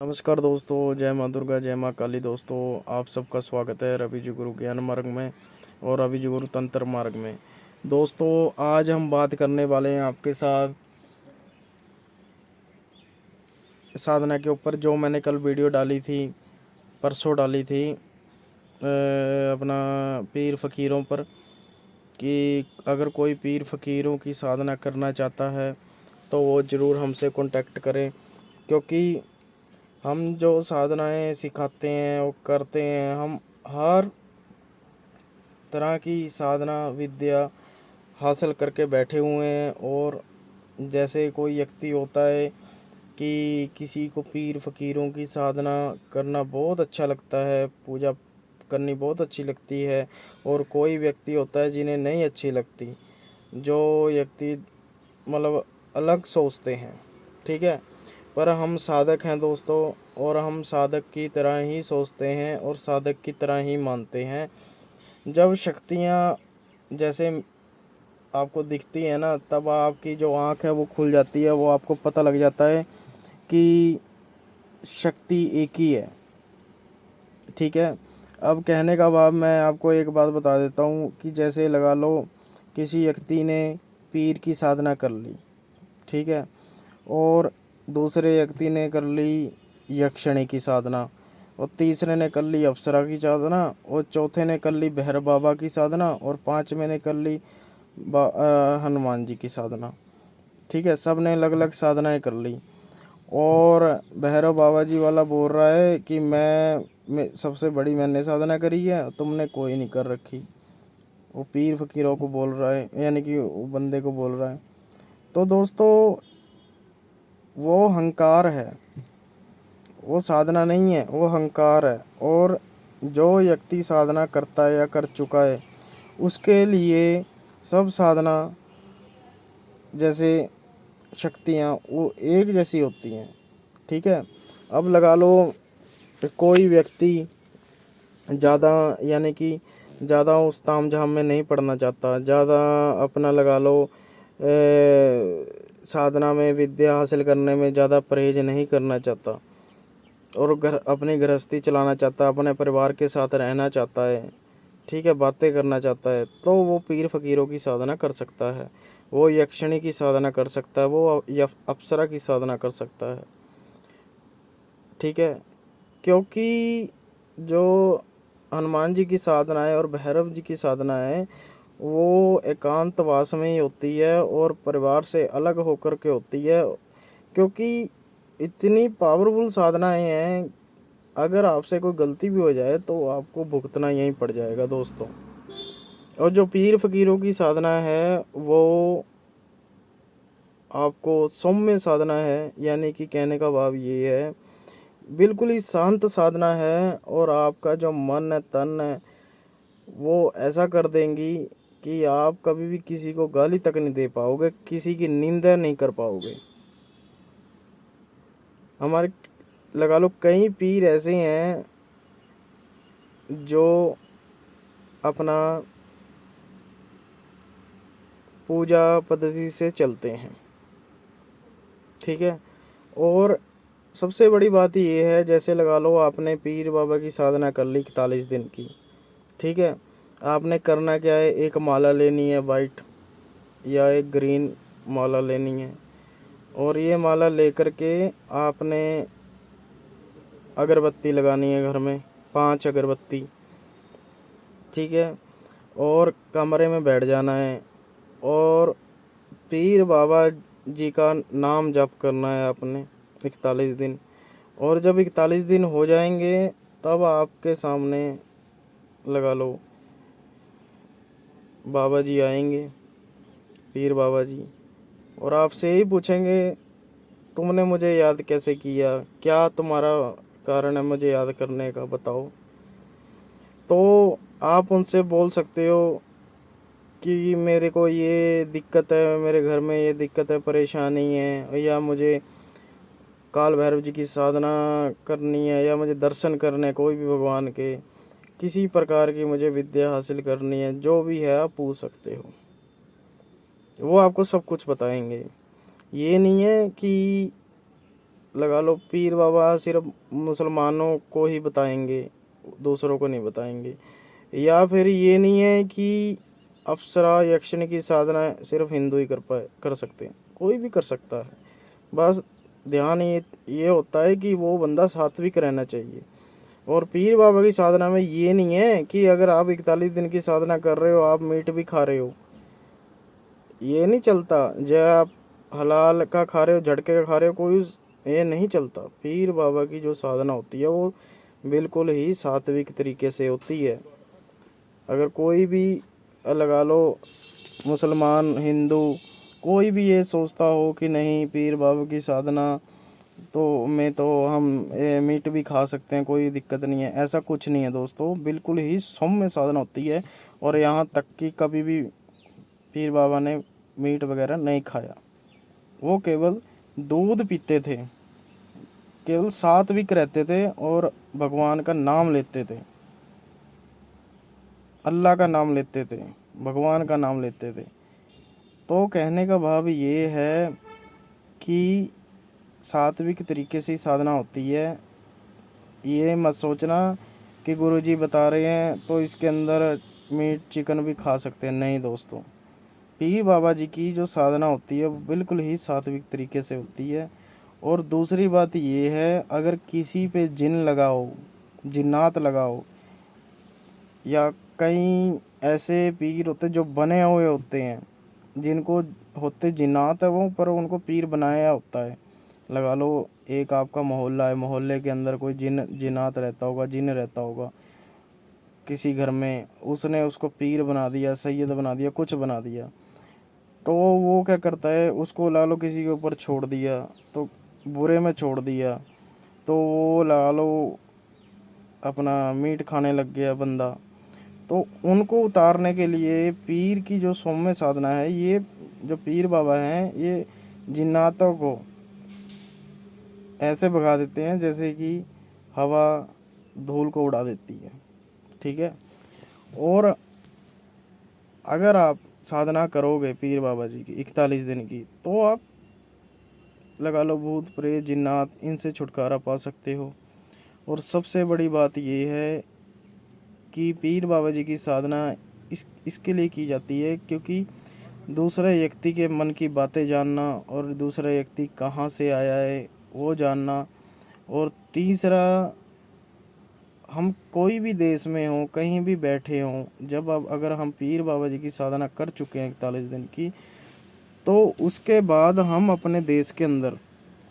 नमस्कार दोस्तों, जय माँ दुर्गा, जय माँ काली। दोस्तों, आप सबका स्वागत है रवि जी गुरु ज्ञान मार्ग में और रवि जी गुरु तंत्र मार्ग में। दोस्तों, आज हम बात करने वाले हैं आपके साथ साधना के ऊपर। जो मैंने कल वीडियो डाली थी, परसों डाली थी, अपना पीर फ़कीरों पर, कि अगर कोई पीर फ़कीरों की साधना करना चाहता है तो वो ज़रूर हमसे कांटेक्ट करें, क्योंकि हम जो साधनाएं सिखाते हैं वो करते हैं। हम हर तरह की साधना विद्या हासिल करके बैठे हुए हैं। और जैसे कोई व्यक्ति होता है कि किसी को पीर फ़कीरों की साधना करना बहुत अच्छा लगता है, पूजा करनी बहुत अच्छी लगती है, और कोई व्यक्ति होता है जिन्हें नहीं अच्छी लगती। जो व्यक्ति मतलब अलग सोचते हैं, ठीक है। पर हम साधक हैं दोस्तों, और हम साधक की तरह ही सोचते हैं और साधक की तरह ही मानते हैं। जब शक्तियाँ जैसे आपको दिखती है ना, तब आपकी जो आँख है वो खुल जाती है। वो आपको पता लग जाता है कि शक्ति एक ही है, ठीक है। अब कहने का भाव, मैं आपको एक बात बता देता हूँ कि जैसे लगा लो किसी व्यक्ति ने पीर की साधना कर ली, ठीक है, और दूसरे व्यक्ति ने कर ली यक्षिणी की साधना, और तीसरे ने कर ली अप्सरा की साधना, और चौथे ने कर ली भैरव बाबा की साधना, और पाँचवें ने कर ली हनुमान जी की साधना, ठीक है। सब ने अलग अलग साधनाएं कर ली। और भैरव बाबा जी वाला बोल रहा है कि मैं सबसे बड़ी मैंने साधना करी है, तुमने कोई नहीं कर रखी। वो पीर फकीरों को बोल रहा है, यानी कि वो बंदे को बोल रहा है। तो दोस्तों, वो हंकार है, वो साधना नहीं है, वो हंकार है। और जो व्यक्ति साधना करता है या कर चुका है, उसके लिए सब साधना जैसे शक्तियाँ वो एक जैसी होती हैं, ठीक है। अब लगा लो कोई व्यक्ति ज़्यादा, यानी कि ज़्यादा उस ताम झाम में नहीं पढ़ना चाहता, ज़्यादा अपना लगा लो साधना में विद्या हासिल करने में ज़्यादा परहेज नहीं करना चाहता, और घर अपनी गृहस्थी चलाना चाहता है, अपने परिवार के साथ रहना चाहता है, ठीक है, बातें करना चाहता है, तो वो पीर फ़कीरों की साधना कर सकता है। वो यक्षिणी की साधना कर सकता है, वो अप्सरा की साधना कर सकता है, ठीक है। क्योंकि जो हनुमान जी की साधना है और भैरव जी की साधना है, वो एकांतवास में ही होती है और परिवार से अलग होकर के होती है। क्योंकि इतनी पावरफुल साधनाएं हैं, अगर आपसे कोई गलती भी हो जाए तो आपको भुगतना यहीं पड़ जाएगा दोस्तों। और जो पीर फकीरों की साधना है वो आपको सौम्य साधना है, यानी कि कहने का भाव ये है, बिल्कुल ही शांत साधना है। और आपका जो मन है, तन है, वो ऐसा कर देंगी कि आप कभी भी किसी को गाली तक नहीं दे पाओगे, किसी की निंदा नहीं कर पाओगे। हमारे लगा लो कई पीर ऐसे हैं जो अपना पूजा पद्धति से चलते हैं, ठीक है। और सबसे बड़ी बात ये है, जैसे लगा लो आपने पीर बाबा की साधना कर ली 41 दिन की, ठीक है। आपने करना क्या है, एक माला लेनी है वाइट या एक ग्रीन माला लेनी है, और ये माला लेकर के आपने अगरबत्ती लगानी है घर में, 5 अगरबत्ती, ठीक है। और कमरे में बैठ जाना है, और पीर बाबा जी का नाम जप करना है आपने 41 दिन। और जब 41 दिन हो जाएंगे, तब आपके सामने लगा लो बाबा जी आएंगे, पीर बाबा जी, और आपसे ही पूछेंगे, तुमने मुझे याद कैसे किया, क्या तुम्हारा कारण है मुझे याद करने का, बताओ। तो आप उनसे बोल सकते हो कि मेरे को ये दिक्कत है, मेरे घर में ये दिक्कत है, परेशानी है, या मुझे काल भैरव जी की साधना करनी है, या मुझे दर्शन करने कोई भी भगवान के, किसी प्रकार की मुझे विद्या हासिल करनी है, जो भी है आप पूछ सकते हो। वो आपको सब कुछ बताएंगे। ये नहीं है कि लगा लो पीर बाबा सिर्फ मुसलमानों को ही बताएंगे, दूसरों को नहीं बताएंगे। या फिर ये नहीं है कि अप्सरा यक्षिणी की साधना सिर्फ हिंदू ही कर सकते हैं, कोई भी कर सकता है। बस ध्यान ये होता है कि वो बंदा सात्विक रहना चाहिए। और पीर बाबा की साधना में ये नहीं है कि अगर आप 41 दिन की साधना कर रहे हो आप मीट भी खा रहे हो, ये नहीं चलता। जब आप हलाल का खा रहे हो, झटके का खा रहे हो, कोई ये नहीं चलता। पीर बाबा की जो साधना होती है वो बिल्कुल ही सात्विक तरीके से होती है। अगर कोई भी लगा लो मुसलमान, हिंदू, कोई भी ये सोचता हो कि नहीं पीर बाबा की साधना तो हम मीट भी खा सकते हैं, कोई दिक्कत नहीं है, ऐसा कुछ नहीं है दोस्तों। बिल्कुल ही सौम्य साधना होती है। और यहाँ तक कि कभी भी पीर बाबा ने मीट वगैरह नहीं खाया, वो केवल दूध पीते थे, केवल सात्विक रहते थे और भगवान का नाम लेते थे, अल्लाह का नाम लेते थे, भगवान का नाम लेते थे। तो कहने का भाव ये है कि सात्विक तरीके से ही साधना होती है। ये मत सोचना कि गुरुजी बता रहे हैं तो इसके अंदर मीट चिकन भी खा सकते हैं, नहीं दोस्तों। पीर बाबा जी की जो साधना होती है वो बिल्कुल ही सात्विक तरीके से होती है। और दूसरी बात ये है, अगर किसी पे जिन लगाओ, जिन्नात लगाओ, या कई ऐसे पीर होते जो बने हुए होते हैं, जिनको होते जिन्नात है वो, पर उनको पीर बनाया होता है। लगा लो एक आपका मोहल्ला है, मोहल्ले के अंदर कोई जिन्नात रहता होगा, जिन रहता होगा किसी घर में, उसने उसको पीर बना दिया, सैयद बना दिया, कुछ बना दिया। तो वो क्या करता है, उसको ला लो किसी के ऊपर छोड़ दिया, तो बुरे में छोड़ दिया, तो वो ला लो अपना मीट खाने लग गया बंदा। तो उनको उतारने के लिए पीर की जो सौम्य साधना है, ये जो पीर बाबा हैं ये जिन्नातों को ऐसे भगा देते हैं जैसे कि हवा धूल को उड़ा देती है, ठीक है। और अगर आप साधना करोगे पीर बाबा जी की 41 दिन की, तो आप लगा लो भूत प्रेत जिन्नात इनसे छुटकारा पा सकते हो। और सबसे बड़ी बात ये है कि पीर बाबा जी की साधना इसके लिए की जाती है क्योंकि दूसरे व्यक्ति के मन की बातें जानना, और दूसरा व्यक्ति कहाँ से आया है वो जानना। और तीसरा, हम कोई भी देश में हों, कहीं भी बैठे हों, जब अब अगर हम पीर बाबा जी की साधना कर चुके हैं 41 दिन की, तो उसके बाद हम अपने देश के अंदर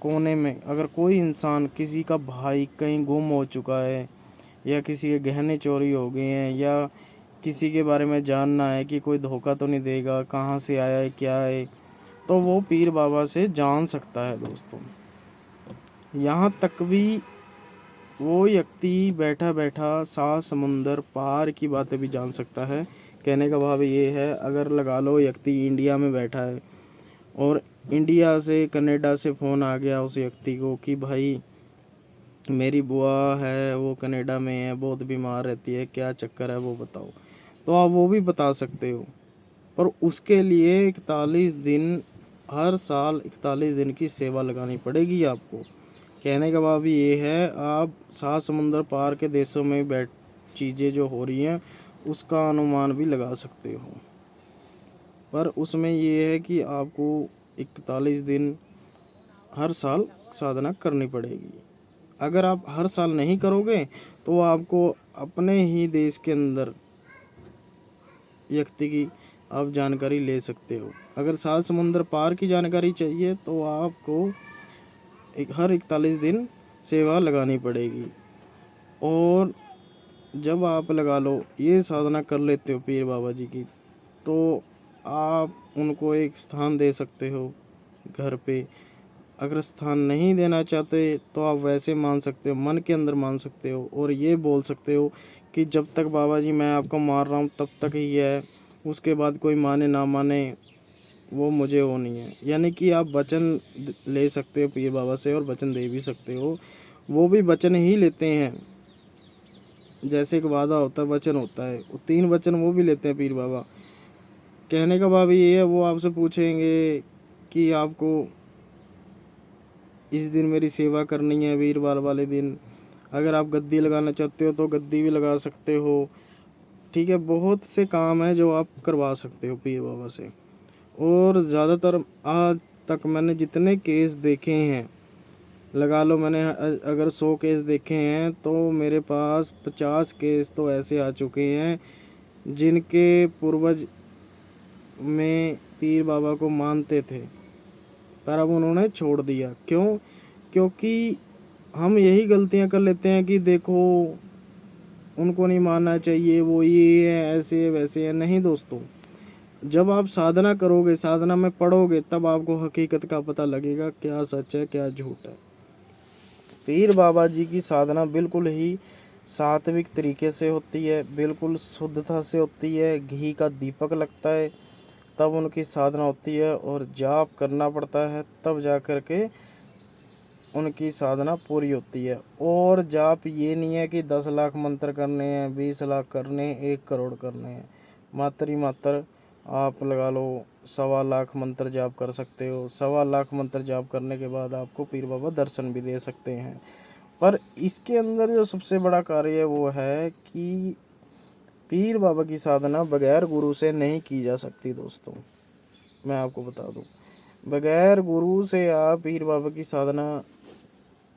कोने में अगर कोई इंसान, किसी का भाई कहीं गुम हो चुका है, या किसी के गहने चोरी हो गए हैं, या किसी के बारे में जानना है कि कोई धोखा तो नहीं देगा, कहाँ से आया है, क्या है, तो वो पीर बाबा से जान सकता है दोस्तों। यहाँ तक भी वो व्यक्ति बैठा बैठा 7 समुंदर पार की बातें भी जान सकता है। कहने का भाव ये है, अगर लगा लो व्यक्ति इंडिया में बैठा है और इंडिया से कनाडा से फ़ोन आ गया उस व्यक्ति को कि भाई मेरी बुआ है वो कनाडा में है, बहुत बीमार रहती है, क्या चक्कर है वो बताओ, तो आप वो भी बता सकते हो। पर उसके लिए 41 दिन, हर साल 41 दिन की सेवा लगानी पड़ेगी आपको। कहने का भाव ये है, आप 7 समुंदर पार के देशों में बैठ चीज़ें जो हो रही हैं उसका अनुमान भी लगा सकते हो। पर उसमें ये है कि आपको 41 दिन हर साल साधना करनी पड़ेगी। अगर आप हर साल नहीं करोगे तो आपको अपने ही देश के अंदर व्यक्ति की आप जानकारी ले सकते हो। अगर 7 समुंदर पार की जानकारी चाहिए तो आपको हर 41 दिन सेवा लगानी पड़ेगी। और जब आप लगा लो ये साधना कर लेते हो पीर बाबा जी की, तो आप उनको एक स्थान दे सकते हो घर पे। अगर स्थान नहीं देना चाहते तो आप वैसे मान सकते हो, मन के अंदर मान सकते हो, और ये बोल सकते हो कि जब तक बाबा जी मैं आपको मार रहा हूँ तब तक ही है, उसके बाद कोई माने ना माने वो मुझे वो नहीं है। यानी कि आप वचन ले सकते हो पीर बाबा से, और वचन दे भी सकते हो। वो भी वचन ही लेते हैं, जैसे एक वादा होता है वचन होता है, वो 3 वचन वो भी लेते हैं पीर बाबा। कहने का भाव ये है, वो आपसे पूछेंगे कि आपको इस दिन मेरी सेवा करनी है वीरवार वाले दिन। अगर आप गद्दी लगाना चाहते हो तो गद्दी भी लगा सकते हो। ठीक है, बहुत से काम है जो आप करवा सकते हो पीर बाबा से। और ज़्यादातर आज तक मैंने जितने केस देखे हैं, लगा लो मैंने अगर 100 केस देखे हैं तो मेरे पास 50 केस तो ऐसे आ चुके हैं जिनके पूर्वज में पीर बाबा को मानते थे, पर अब उन्होंने छोड़ दिया। क्यों? क्योंकि हम यही गलतियां कर लेते हैं कि देखो उनको नहीं मानना चाहिए, वो ये है, ऐसे वैसे है। नहीं दोस्तों, जब आप साधना करोगे, साधना में पढ़ोगे, तब आपको हकीकत का पता लगेगा क्या सच है क्या झूठ है। पीर बाबा जी की साधना बिल्कुल ही सात्विक तरीके से होती है, बिल्कुल शुद्धता से होती है। घी का दीपक लगता है तब उनकी साधना होती है, और जाप करना पड़ता है तब जा कर के उनकी साधना पूरी होती है। और जाप ये नहीं है कि 10 लाख मंत्र करने हैं, 20 लाख करने हैं, 1 करोड़ करने हैं। मात्र ही मात्र आप लगा लो 1.25 लाख मंत्र जाप कर सकते हो। 1.25 लाख मंत्र जाप करने के बाद आपको पीर बाबा दर्शन भी दे सकते हैं। पर इसके अंदर जो सबसे बड़ा कार्य है वो है कि पीर बाबा की साधना बगैर गुरु से नहीं की जा सकती दोस्तों। मैं आपको बता दूं, बगैर गुरु से आप पीर बाबा की साधना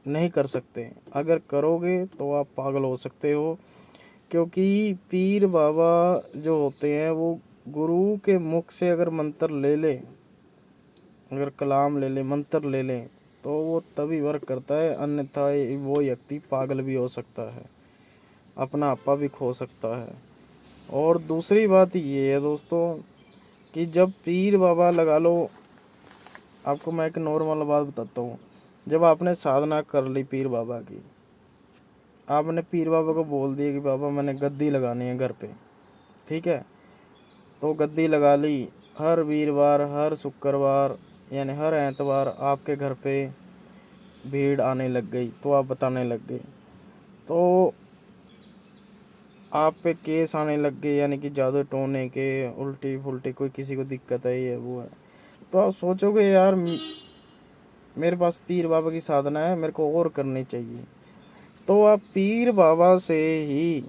नहीं कर सकते। अगर करोगे तो आप पागल हो सकते हो, क्योंकि पीर बाबा जो होते हैं वो गुरु के मुख से अगर मंत्र ले लें, अगर कलाम ले लें, मंत्र ले लें, तो वो तभी वर्क करता है। अन्यथा वो व्यक्ति पागल भी हो सकता है, अपना आपा भी खो सकता है। और दूसरी बात ये है दोस्तों कि जब पीर बाबा लगा लो, आपको मैं एक नॉर्मल बात बताता हूँ। जब आपने साधना कर ली पीर बाबा की, आपने पीर बाबा को बोल दिया कि बाबा मैंने गद्दी लगानी है घर पे, ठीक है, तो गद्दी लगा ली। हर वीरवार, हर शुक्रवार, यानी हर एतवार आपके घर पे भीड़ आने लग गई, तो आप बताने लग गए, तो आप पे केस आने लग गए, यानी कि जादू टोने के, उल्टी फुल्टी, कोई किसी को दिक्कत है, ये वो है। तो आप सोचोगे यार मेरे पास पीर बाबा की साधना है, मेरे को और करनी चाहिए। तो आप पीर बाबा से ही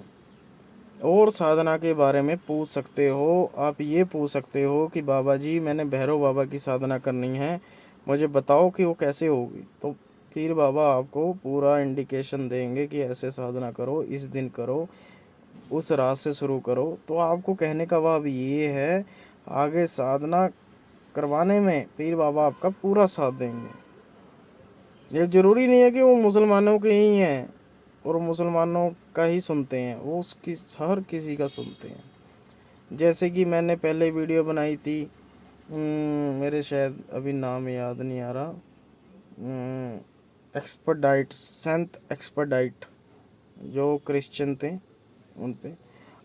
और साधना के बारे में पूछ सकते हो। आप ये पूछ सकते हो कि बाबा जी मैंने भैरव बाबा की साधना करनी है, मुझे बताओ कि वो कैसे होगी। तो पीर बाबा आपको पूरा इंडिकेशन देंगे कि ऐसे साधना करो, इस दिन करो, उस रात से शुरू करो। तो आपको कहने का भाव ये है, आगे साधना करवाने में पीर बाबा आपका पूरा साथ देंगे। ये ज़रूरी नहीं है कि वो मुसलमानों के ही हैं और मुसलमानों का ही सुनते हैं, वो उसकी हर किसी का सुनते हैं। जैसे कि मैंने पहले वीडियो बनाई थी, मेरे शायद अभी नाम याद नहीं आ रहा, एक्सपर्डाइट, सेंट एक्सपर्डाइट, जो क्रिश्चियन थे उन पे।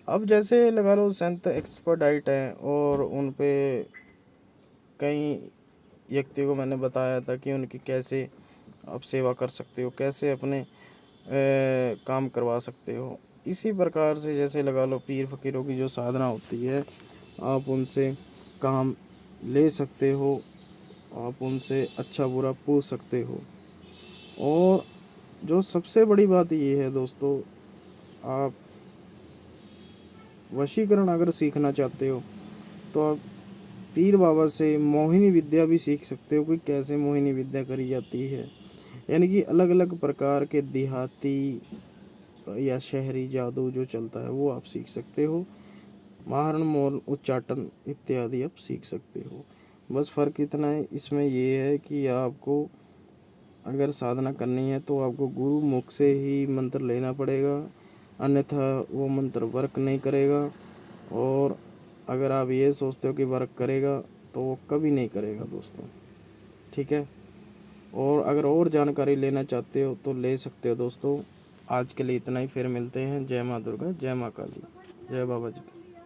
अब जैसे लगा लो सेंट एक्सपर्डाइट हैं और उन पे कई व्यक्ति को मैंने बताया था कि उनकी कैसे आप सेवा कर सकते हो, कैसे अपने काम करवा सकते हो। इसी प्रकार से जैसे लगा लो पीर फ़कीरों की जो साधना होती है, आप उनसे काम ले सकते हो, आप उनसे अच्छा बुरा पूछ सकते हो। और जो सबसे बड़ी बात ये है दोस्तों, आप वशीकरण अगर सीखना चाहते हो तो आप पीर बाबा से मोहिनी विद्या भी सीख सकते हो कि कैसे मोहिनी विद्या करी जाती है। यानी कि अलग अलग प्रकार के देहाती या शहरी जादू जो चलता है वो आप सीख सकते हो। मारण मोल उच्चाटन इत्यादि आप सीख सकते हो। बस फ़र्क इतना है इसमें, ये है कि आपको अगर साधना करनी है तो आपको गुरु मुख से ही मंत्र लेना पड़ेगा, अन्यथा वो मंत्र वर्क नहीं करेगा। और अगर आप ये सोचते हो कि वर्क करेगा तो वो कभी नहीं करेगा दोस्तों, ठीक है। और अगर और जानकारी लेना चाहते हो तो ले सकते हो दोस्तों। आज के लिए इतना ही, फिर मिलते हैं। जय माँ दुर्गा, जय माँ काली, जय बाबा जी की।